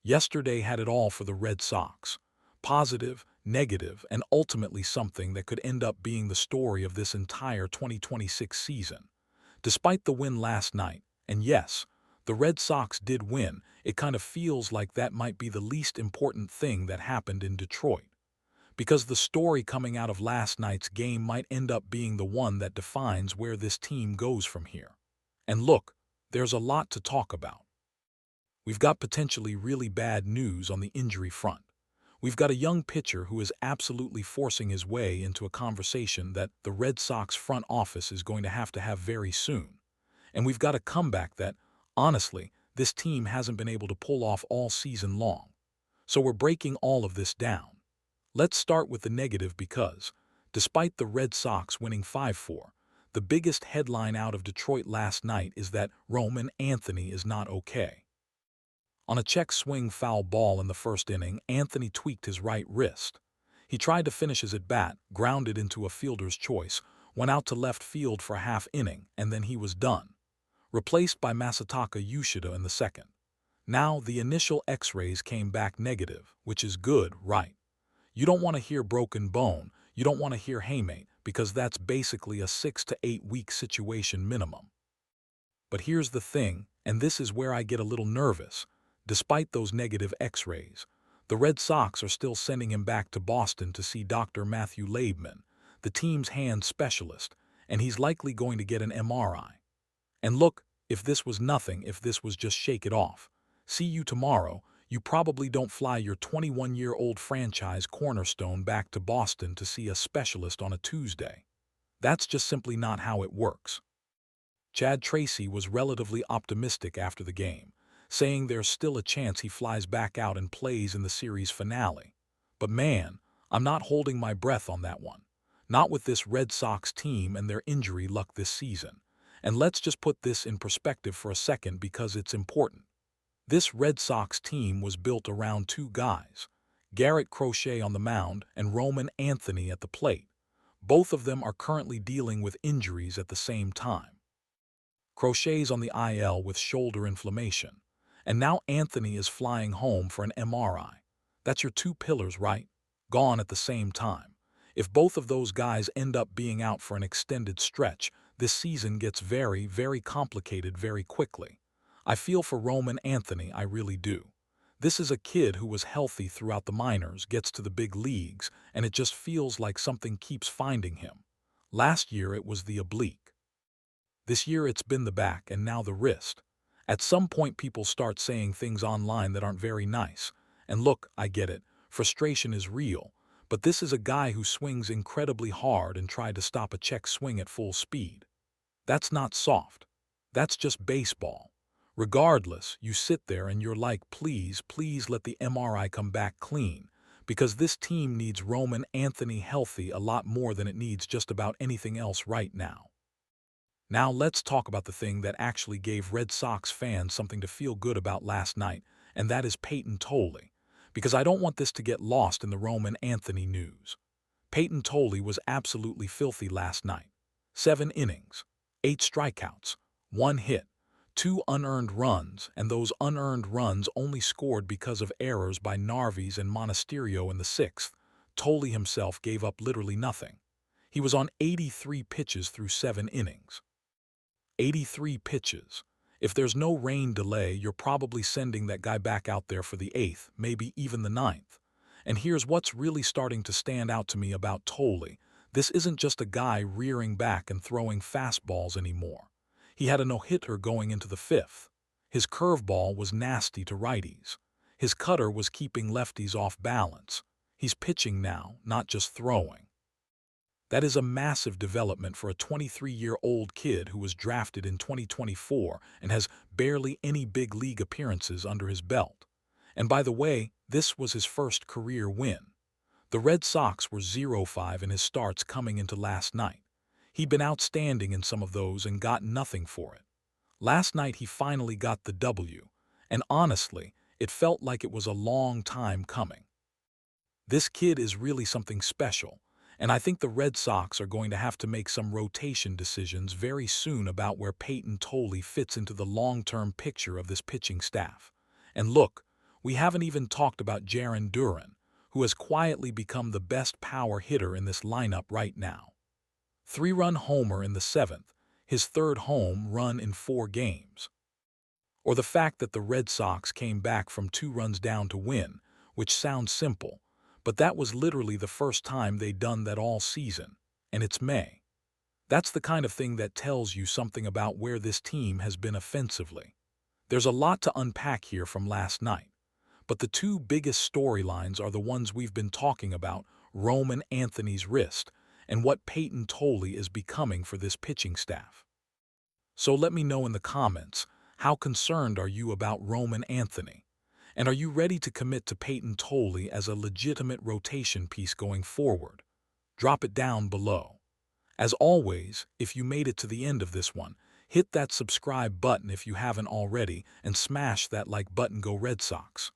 Yesterday had it all for the Red Sox. Positive, negative, and ultimately something that could end up being the story of this entire 2026 season. Despite the win last night, and yes, the Red Sox did win, it kind of feels like that might be the least important thing that happened in Detroit. Because the story coming out of last night's game might end up being the one that defines where this team goes from here. And look, there's a lot to talk about. We've got potentially really bad news on the injury front. We've got a young pitcher who is absolutely forcing his way into a conversation that the Red Sox front office is going to have very soon. And we've got a comeback that, honestly, this team hasn't been able to pull off all season long. So we're breaking all of this down. Let's start with the negative because, despite the Red Sox winning 5-4, the biggest headline out of Detroit last night is that Roman Anthony is not okay. On a check swing foul ball in the first inning, Anthony tweaked his right wrist. He tried to finish his at-bat, grounded into a fielder's choice, went out to left field for a half inning, and then he was done. Replaced by Masataka Yoshida in the second. Now, the initial x-rays came back negative, which is good, right? You don't want to hear broken bone, you don't want to hear haemate, because that's basically a 6 to 8 week situation minimum. But here's the thing, and this is where I get a little nervous. Despite those negative x-rays, the Red Sox are still sending him back to Boston to see Dr. Matthew Leibman, the team's hand specialist, and he's likely going to get an MRI. And look, if this was nothing, if this was just shake it off, see you tomorrow, you probably don't fly your 21-year-old franchise cornerstone back to Boston to see a specialist on a Tuesday. That's just simply not how it works. Chad Tracy was relatively optimistic after the game, saying there's still a chance he flies back out and plays in the series finale. But man, I'm not holding my breath on that one. Not with this Red Sox team and their injury luck this season. And let's just put this in perspective for a second because it's important. This Red Sox team was built around two guys, Garrett Crochet on the mound and Roman Anthony at the plate. Both of them are currently dealing with injuries at the same time. Crochet's on the IL with shoulder inflammation. And now Anthony is flying home for an MRI. That's your two pillars, right? Gone at the same time. If both of those guys end up being out for an extended stretch, this season gets very, very complicated very quickly. I feel for Roman Anthony, I really do. This is a kid who was healthy throughout the minors, gets to the big leagues, and it just feels like something keeps finding him. Last year it was the oblique. This year it's been the back and now the wrist. At some point people start saying things online that aren't very nice. And look, I get it, frustration is real, but this is a guy who swings incredibly hard and tried to stop a check swing at full speed. That's not soft. That's just baseball. Regardless, you sit there and you're like, please, please let the MRI come back clean, because this team needs Roman Anthony healthy a lot more than it needs just about anything else right now. Now let's talk about the thing that actually gave Red Sox fans something to feel good about last night, and that is Payton Tolle, because I don't want this to get lost in the Roman Anthony news. Payton Tolle was absolutely filthy last night. 7 innings, 8 strikeouts, 1 hit, 2 unearned runs, and those unearned runs only scored because of errors by Narvaez and Monasterio in the 6th. Tolle himself gave up literally nothing. He was on 83 pitches through 7 innings. 83 pitches. If there's no rain delay, you're probably sending that guy back out there for the 8th, maybe even the 9th. And here's what's really starting to stand out to me about Tolle. This isn't just a guy rearing back and throwing fastballs anymore. He had a no-hitter going into the 5th. His curveball was nasty to righties. His cutter was keeping lefties off balance. He's pitching now, not just throwing. That is a massive development for a 23-year-old kid who was drafted in 2024 and has barely any big league appearances under his belt. And by the way, this was his first career win. The Red Sox were 0-5 in his starts coming into last night. He'd been outstanding in some of those and got nothing for it. Last night he finally got the W, and honestly, it felt like it was a long time coming. This kid is really something special. And I think the Red Sox are going to have to make some rotation decisions very soon about where Payton Tolle fits into the long-term picture of this pitching staff. And look, We haven't even talked about Jarren Duran, who has quietly become the best power hitter in this lineup right now. Three-run homer in the seventh, his third home run in 4 games. Or the fact that the Red Sox came back from 2 runs down to win, which sounds simple, but that was literally the first time they'd done that all season, and it's May. That's the kind of thing that tells you something about where this team has been offensively. There's a lot to unpack here from last night, but the two biggest storylines are the ones we've been talking about: Roman Anthony's wrist and what Payton Tolle is becoming for this pitching staff. So let me know in the comments, how concerned are you about Roman Anthony? And are you ready to commit to Payton Tolle as a legitimate rotation piece going forward? Drop it down below. As always, if you made it to the end of this one, hit that subscribe button if you haven't already and smash that like button. Go Red Sox!